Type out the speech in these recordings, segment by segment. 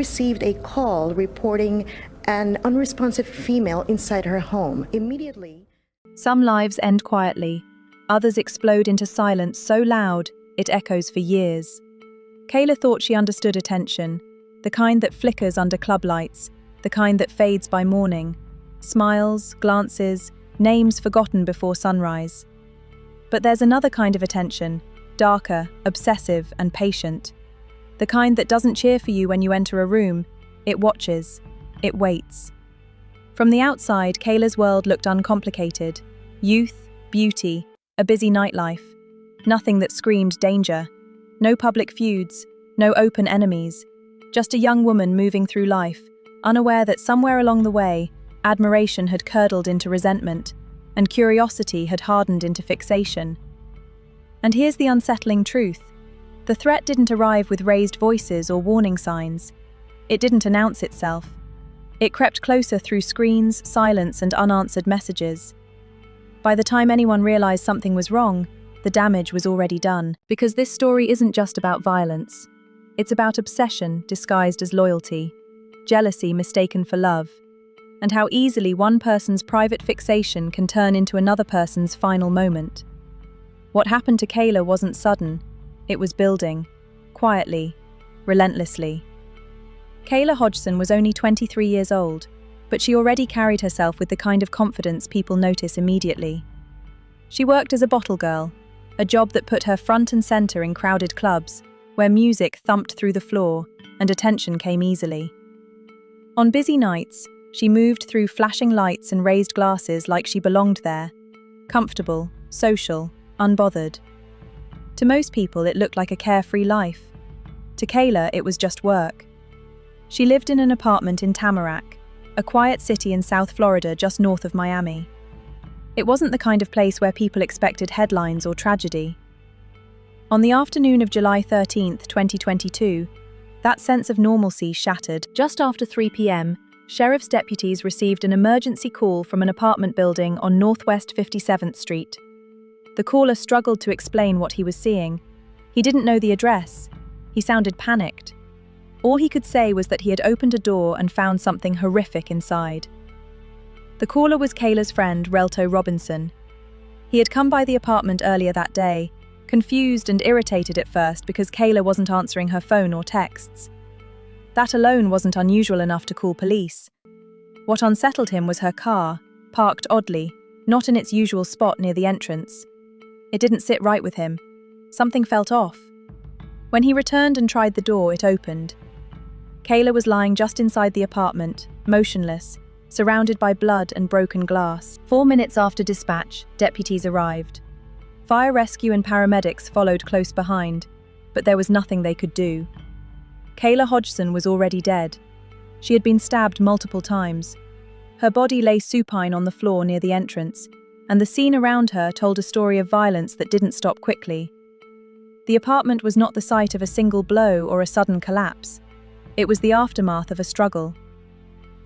received a call reporting an unresponsive female inside her home. Immediately, Some lives end quietly. Others explode into silence so loud it echoes for years. Kayla thought she understood attention, the kind that flickers under club lights, the kind that fades by morning. Smiles, glances, names forgotten before sunrise. But there's another kind of attention, darker, obsessive, and patient. The kind that doesn't cheer for you when you enter a room, it watches, it waits. From the outside, Kayla's world looked uncomplicated. Youth, beauty, a busy nightlife. Nothing that screamed danger. No public feuds, no open enemies. Just a young woman moving through life, unaware that somewhere along the way, admiration had curdled into resentment, and curiosity had hardened into fixation. And here's the unsettling truth. The threat didn't arrive with raised voices or warning signs. It didn't announce itself. It crept closer through screens, silence, and unanswered messages. By the time anyone realized something was wrong, the damage was already done. Because this story isn't just about violence. It's about obsession disguised as loyalty, jealousy mistaken for love, and how easily one person's private fixation can turn into another person's final moment. What happened to Kayla wasn't sudden. It was building, quietly, relentlessly. Kayla Hodgson was only 23 years old, but she already carried herself with the kind of confidence people notice immediately. She worked as a bottle girl, a job that put her front and center in crowded clubs, where music thumped through the floor and attention came easily. On busy nights, she moved through flashing lights and raised glasses like she belonged there, comfortable, social, unbothered. To most people, it looked like a carefree life. To Kayla, it was just work. She lived in an apartment in Tamarac, a quiet city in South Florida just north of Miami. It wasn't the kind of place where people expected headlines or tragedy. On the afternoon of July 13, 2022, that sense of normalcy shattered. Just after 3 p.m., sheriff's deputies received an emergency call from an apartment building on Northwest 57th Street. The caller struggled to explain what he was seeing. He didn't know the address. He sounded panicked. All he could say was that he had opened a door and found something horrific inside. The caller was Kayla's friend, Relto Robinson. He had come by the apartment earlier that day, confused and irritated at first because Kayla wasn't answering her phone or texts. That alone wasn't unusual enough to call police. What unsettled him was her car, parked oddly, not in its usual spot near the entrance. It didn't sit right with him. Something felt off. When he returned and tried the door, it opened. Kayla was lying just inside the apartment, motionless, surrounded by blood and broken glass. 4 minutes after dispatch, deputies arrived. Fire rescue and paramedics followed close behind, but there was nothing they could do. Kayla Hodgson was already dead. She had been stabbed multiple times. Her body lay supine on the floor near the entrance, and the scene around her told a story of violence that didn't stop quickly. The apartment was not the site of a single blow or a sudden collapse. It was the aftermath of a struggle.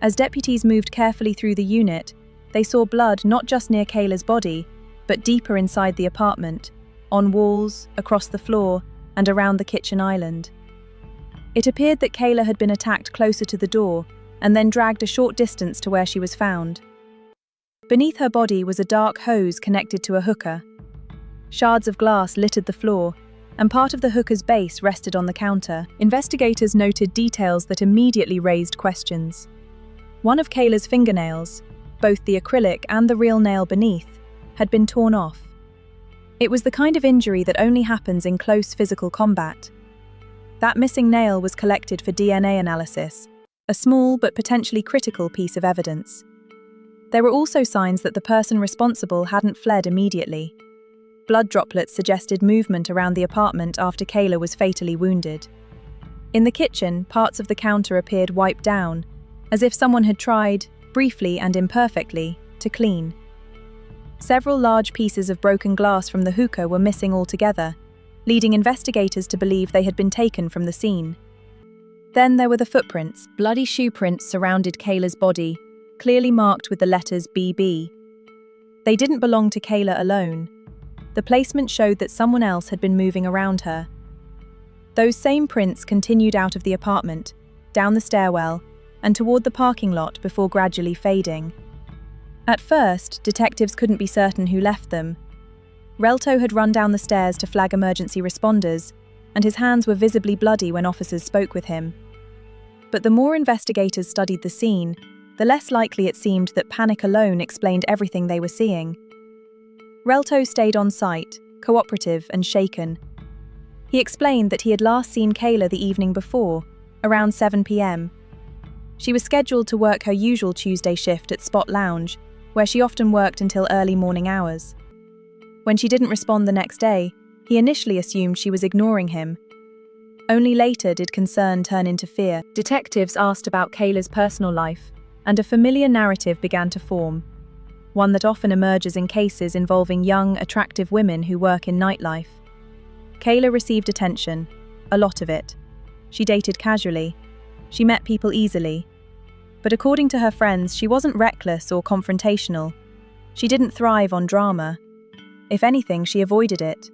As deputies moved carefully through the unit, they saw blood not just near Kayla's body, but deeper inside the apartment, on walls, across the floor, and around the kitchen island. It appeared that Kayla had been attacked closer to the door and then dragged a short distance to where she was found. Beneath her body was a dark hose connected to a hookah. Shards of glass littered the floor, and part of the hookah's base rested on the counter. Investigators noted details that immediately raised questions. One of Kayla's fingernails, both the acrylic and the real nail beneath, had been torn off. It was the kind of injury that only happens in close physical combat. That missing nail was collected for DNA analysis, a small but potentially critical piece of evidence. There were also signs that the person responsible hadn't fled immediately. Blood droplets suggested movement around the apartment after Kayla was fatally wounded. In the kitchen, parts of the counter appeared wiped down, as if someone had tried, briefly and imperfectly, to clean. Several large pieces of broken glass from the hookah were missing altogether, leading investigators to believe they had been taken from the scene. Then there were the footprints. Bloody shoe prints surrounded Kayla's body, clearly marked with the letters BB. They didn't belong to Kayla alone. The placement showed that someone else had been moving around her. Those same prints continued out of the apartment, down the stairwell, and toward the parking lot before gradually fading. At first, detectives couldn't be certain who left them. Relto had run down the stairs to flag emergency responders, and his hands were visibly bloody when officers spoke with him. But the more investigators studied the scene, the less likely it seemed that panic alone explained everything they were seeing. Relto stayed on site, cooperative and shaken. He explained that he had last seen Kayla the evening before, around 7 p.m. She was scheduled to work her usual Tuesday shift at Spot Lounge, where she often worked until early morning hours. When she didn't respond the next day, he initially assumed she was ignoring him. Only later did concern turn into fear. Detectives asked about Kayla's personal life, and a familiar narrative began to form, one that often emerges in cases involving young, attractive women who work in nightlife. Kayla received attention, a lot of it. She dated casually. She met people easily. But according to her friends, she wasn't reckless or confrontational. She didn't thrive on drama. If anything, she avoided it.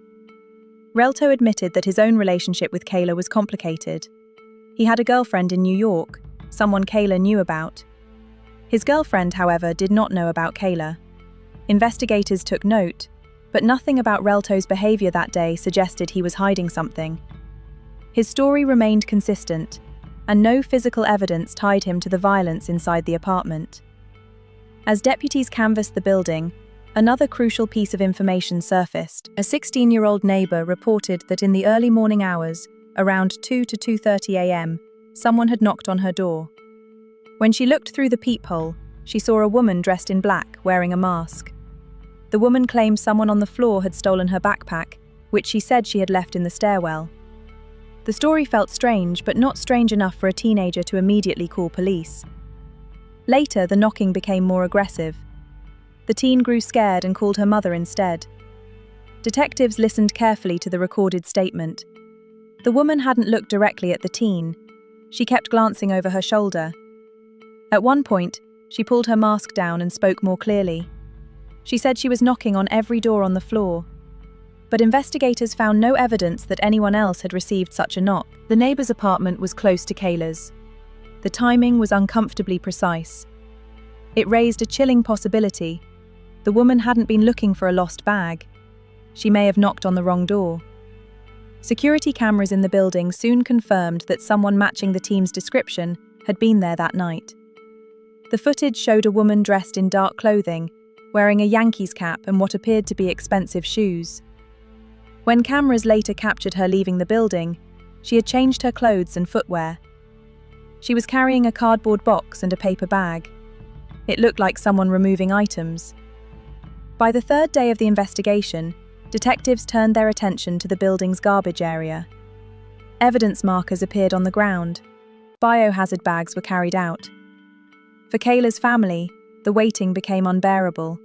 Relto admitted that his own relationship with Kayla was complicated. He had a girlfriend in New York, someone Kayla knew about. His girlfriend, however, did not know about Kayla. Investigators took note, but nothing about Relto's behavior that day suggested he was hiding something. His story remained consistent, and no physical evidence tied him to the violence inside the apartment. As deputies canvassed the building, another crucial piece of information surfaced. A 16-year-old neighbor reported that in the early morning hours, around 2 to 2:30 a.m., someone had knocked on her door. When she looked through the peephole, she saw a woman dressed in black, wearing a mask. The woman claimed someone on the floor had stolen her backpack, which she said she had left in the stairwell. The story felt strange, but not strange enough for a teenager to immediately call police. Later, the knocking became more aggressive. The teen grew scared and called her mother instead. Detectives listened carefully to the recorded statement. The woman hadn't looked directly at the teen. She kept glancing over her shoulder. At one point, she pulled her mask down and spoke more clearly. She said she was knocking on every door on the floor. But investigators found no evidence that anyone else had received such a knock. The neighbor's apartment was close to Kayla's. The timing was uncomfortably precise. It raised a chilling possibility. The woman hadn't been looking for a lost bag. She may have knocked on the wrong door. Security cameras in the building soon confirmed that someone matching the team's description had been there that night. The footage showed a woman dressed in dark clothing, wearing a Yankees cap and what appeared to be expensive shoes. When cameras later captured her leaving the building, she had changed her clothes and footwear. She was carrying a cardboard box and a paper bag. It looked like someone removing items. By the third day of the investigation, detectives turned their attention to the building's garbage area. Evidence markers appeared on the ground. Biohazard bags were carried out. For Kayla's family, the waiting became unbearable.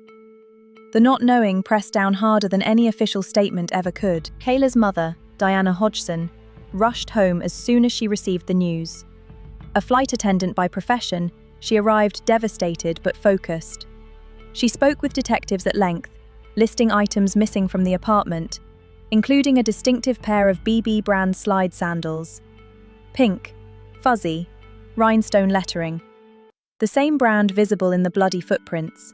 The not knowing pressed down harder than any official statement ever could. Kayla's mother, Kayla Hodgson, rushed home as soon as she received the news. A flight attendant by profession, she arrived devastated but focused. She spoke with detectives at length, listing items missing from the apartment, including a distinctive pair of BB brand slide sandals. Pink, fuzzy, rhinestone lettering. The same brand visible in the bloody footprints.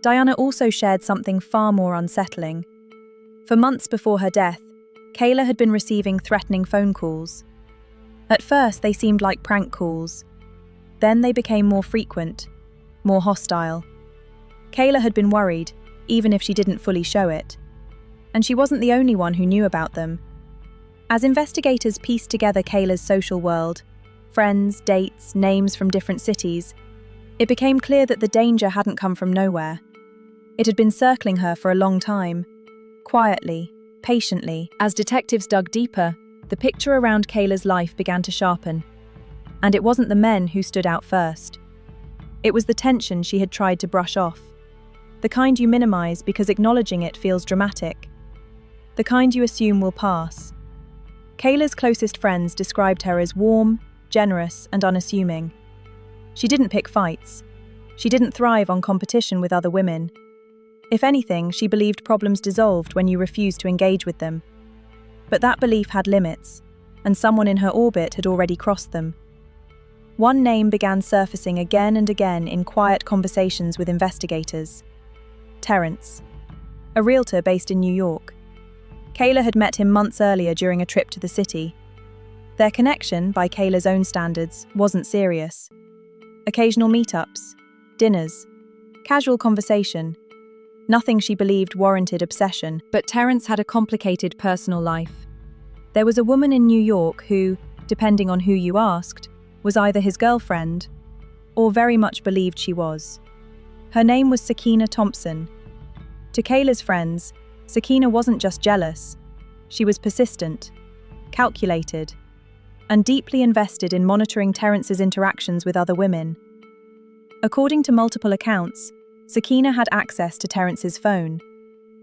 Diana also shared something far more unsettling. For months before her death, Kayla had been receiving threatening phone calls. At first, they seemed like prank calls. Then they became more frequent, more hostile. Kayla had been worried, even if she didn't fully show it. And she wasn't the only one who knew about them. As investigators pieced together Kayla's social world, friends, dates, names from different cities, it became clear that the danger hadn't come from nowhere. It had been circling her for a long time, quietly, patiently. As detectives dug deeper, the picture around Kayla's life began to sharpen. And it wasn't the men who stood out first. It was the tension she had tried to brush off. The kind you minimize because acknowledging it feels dramatic. The kind you assume will pass. Kayla's closest friends described her as warm, generous, and unassuming. She didn't pick fights. She didn't thrive on competition with other women. If anything, she believed problems dissolved when you refused to engage with them. But that belief had limits, and someone in her orbit had already crossed them. One name began surfacing again and again in quiet conversations with investigators. Terrence, a realtor based in New York. Kayla had met him months earlier during a trip to the city. Their connection, by Kayla's own standards, wasn't serious. Occasional meetups, dinners, casual conversation. Nothing she believed warranted obsession. But Terrence had a complicated personal life. There was a woman in New York who, depending on who you asked, was either his girlfriend or very much believed she was. Her name was Sakina Thompson. To Kayla's friends, Sakina wasn't just jealous. She was persistent, calculated, and deeply invested in monitoring Terrence's interactions with other women. According to multiple accounts, Sakina had access to Terrence's phone.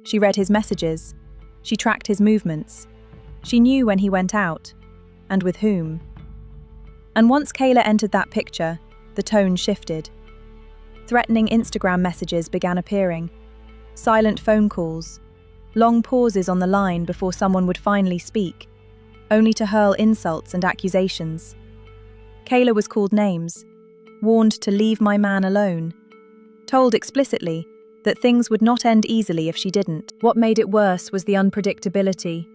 She read his messages. She tracked his movements. She knew when he went out, and with whom. And once Kayla entered that picture, the tone shifted. Threatening Instagram messages began appearing. Silent phone calls. Long pauses on the line before someone would finally speak, only to hurl insults and accusations. Kayla was called names, warned to leave my man alone, told explicitly that things would not end easily if she didn't. What made it worse was the unpredictability.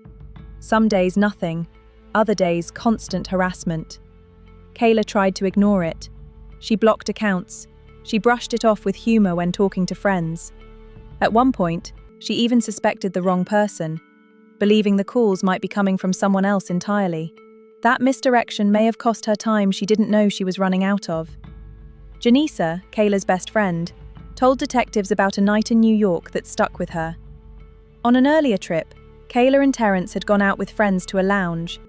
Some days nothing, other days constant harassment. Kayla tried to ignore it. She blocked accounts. She brushed it off with humor when talking to friends. At one point, she even suspected the wrong person, believing the calls might be coming from someone else entirely. That misdirection may have cost her time she didn't know she was running out of. Janisa, Kayla's best friend, told detectives about a night in New York that stuck with her. On an earlier trip, Kayla and Terrence had gone out with friends to a lounge,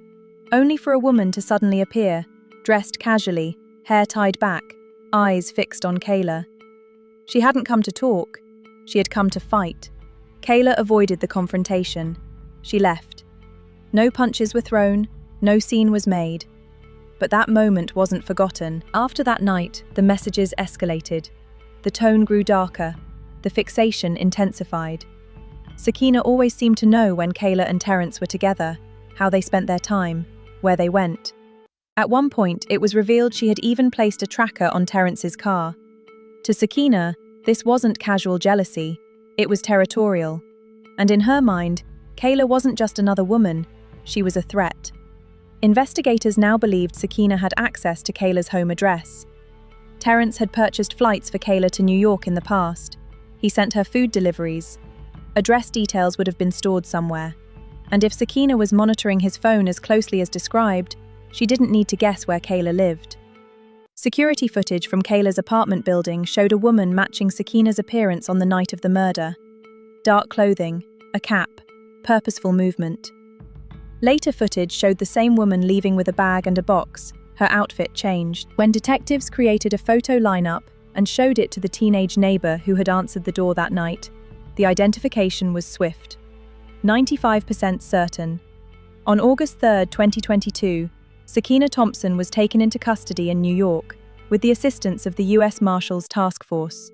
only for a woman to suddenly appear, dressed casually, hair tied back, eyes fixed on Kayla. She hadn't come to talk, she had come to fight. Kayla avoided the confrontation. She left. No punches were thrown, no scene was made. But that moment wasn't forgotten. After that night, the messages escalated. The tone grew darker. The fixation intensified. Sakina always seemed to know when Kayla and Terrence were together, how they spent their time, where they went. At one point, it was revealed she had even placed a tracker on Terrence's car. To Sakina, this wasn't casual jealousy, it was territorial. And in her mind, Kayla wasn't just another woman, she was a threat. Investigators now believed Sakina had access to Kayla's home address. Terrence had purchased flights for Kayla to New York in the past. He sent her food deliveries. Address details would have been stored somewhere. And if Sakina was monitoring his phone as closely as described, she didn't need to guess where Kayla lived. Security footage from Kayla's apartment building showed a woman matching Sakina's appearance on the night of the murder. Dark clothing, a cap, purposeful movement. Later footage showed the same woman leaving with a bag and a box. Her outfit changed. When detectives created a photo lineup and showed it to the teenage neighbor who had answered the door that night, the identification was swift. 95% certain. On August 3, 2022, Sakina Thompson was taken into custody in New York with the assistance of the U.S. Marshals Task Force.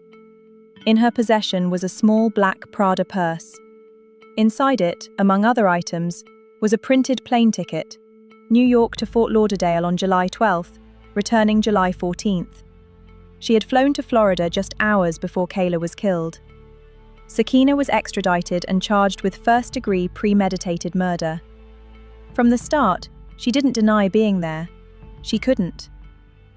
In her possession was a small black Prada purse. Inside it, among other items, was a printed plane ticket, New York to Fort Lauderdale on July 12th, returning July 14th. She had flown to Florida just hours before Kayla was killed. Sakina was extradited and charged with first-degree premeditated murder. From the start, she didn't deny being there. She couldn't.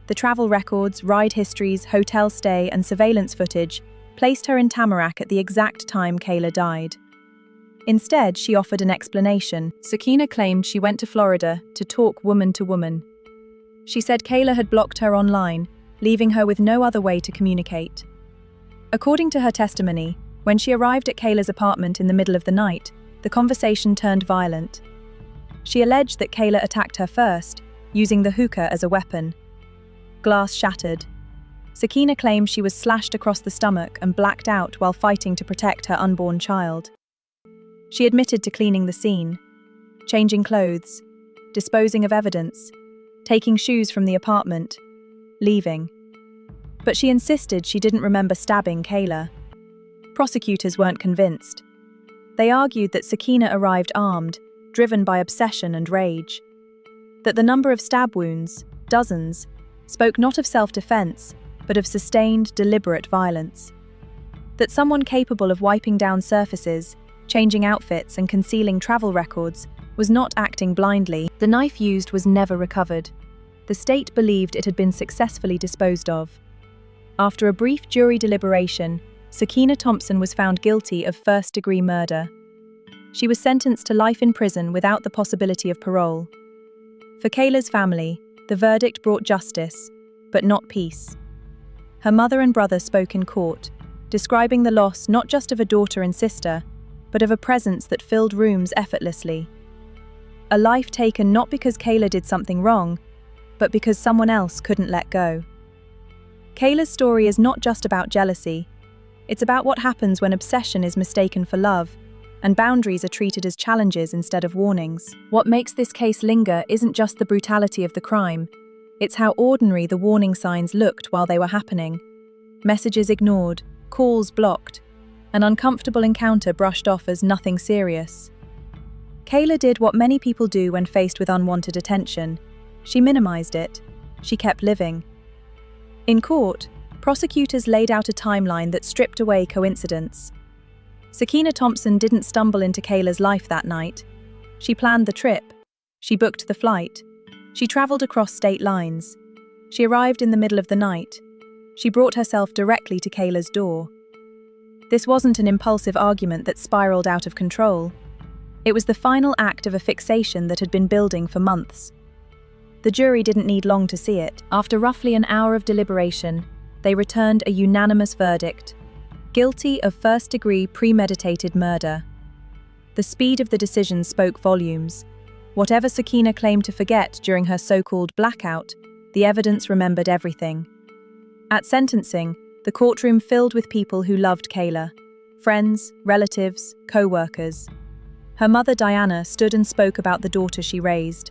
The travel records, ride histories, hotel stay, and surveillance footage placed her in Tamarac at the exact time Kayla died. Instead, she offered an explanation. Sakina claimed she went to Florida to talk woman to woman. She said Kayla had blocked her online, leaving her with no other way to communicate. According to her testimony, when she arrived at Kayla's apartment in the middle of the night, the conversation turned violent. She alleged that Kayla attacked her first, using the hookah as a weapon. Glass shattered. Sakina claimed she was slashed across the stomach and blacked out while fighting to protect her unborn child. She admitted to cleaning the scene, changing clothes, disposing of evidence, taking shoes from the apartment, leaving. But she insisted she didn't remember stabbing Kayla. Prosecutors weren't convinced. They argued that Sakina arrived armed, driven by obsession and rage. That the number of stab wounds, dozens, spoke not of self-defense, but of sustained, deliberate violence. That someone capable of wiping down surfaces, changing outfits and concealing travel records was not acting blindly. The knife used was never recovered. The state believed it had been successfully disposed of. After a brief jury deliberation, Sakina Thompson was found guilty of first-degree murder. She was sentenced to life in prison without the possibility of parole. For Kayla's family, the verdict brought justice, but not peace. Her mother and brother spoke in court, describing the loss not just of a daughter and sister, but of a presence that filled rooms effortlessly. A life taken not because Kayla did something wrong, but because someone else couldn't let go. Kayla's story is not just about jealousy. It's about what happens when obsession is mistaken for love, and boundaries are treated as challenges instead of warnings. What makes this case linger isn't just the brutality of the crime, it's how ordinary the warning signs looked while they were happening. Messages ignored, calls blocked, an uncomfortable encounter brushed off as nothing serious. Kayla did what many people do when faced with unwanted attention. She minimized it. She kept living. In court, prosecutors laid out a timeline that stripped away coincidence. Sakina Thompson didn't stumble into Kayla's life that night. She planned the trip. She booked the flight. She traveled across state lines. She arrived in the middle of the night. She brought herself directly to Kayla's door. This wasn't an impulsive argument that spiraled out of control. It was the final act of a fixation that had been building for months. The jury didn't need long to see it. After roughly an hour of deliberation, they returned a unanimous verdict: guilty of first-degree premeditated murder. The speed of the decision spoke volumes. Whatever Sakina claimed to forget during her so-called blackout, the evidence remembered everything. At sentencing, the courtroom filled with people who loved Kayla: friends, relatives, co-workers. Her mother Diana stood and spoke about the daughter she raised.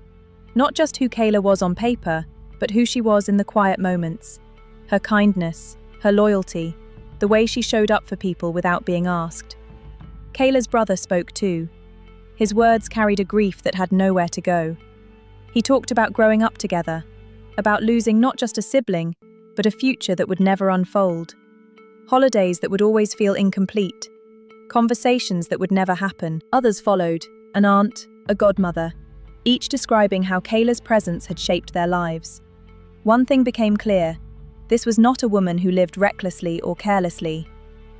Not just who Kayla was on paper, but who she was in the quiet moments. Her kindness, her loyalty, the way she showed up for people without being asked. Kayla's brother spoke too. His words carried a grief that had nowhere to go. He talked about growing up together, about losing not just a sibling, but a future that would never unfold. Holidays that would always feel incomplete. Conversations that would never happen. Others followed, an aunt, a godmother, each describing how Kayla's presence had shaped their lives. One thing became clear: this was not a woman who lived recklessly or carelessly.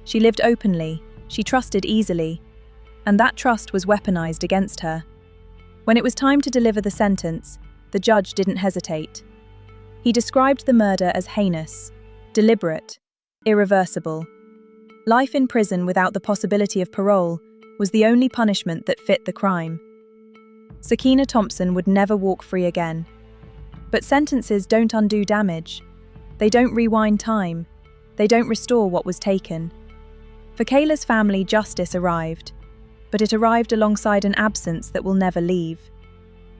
She lived openly, she trusted easily, and that trust was weaponized against her. When it was time to deliver the sentence, the judge didn't hesitate. He described the murder as heinous, deliberate, irreversible. Life in prison without the possibility of parole was the only punishment that fit the crime. Sakina Thompson would never walk free again. But sentences don't undo damage. They don't rewind time. They don't restore what was taken. For Kayla's family, justice arrived, but it arrived alongside an absence that will never leave.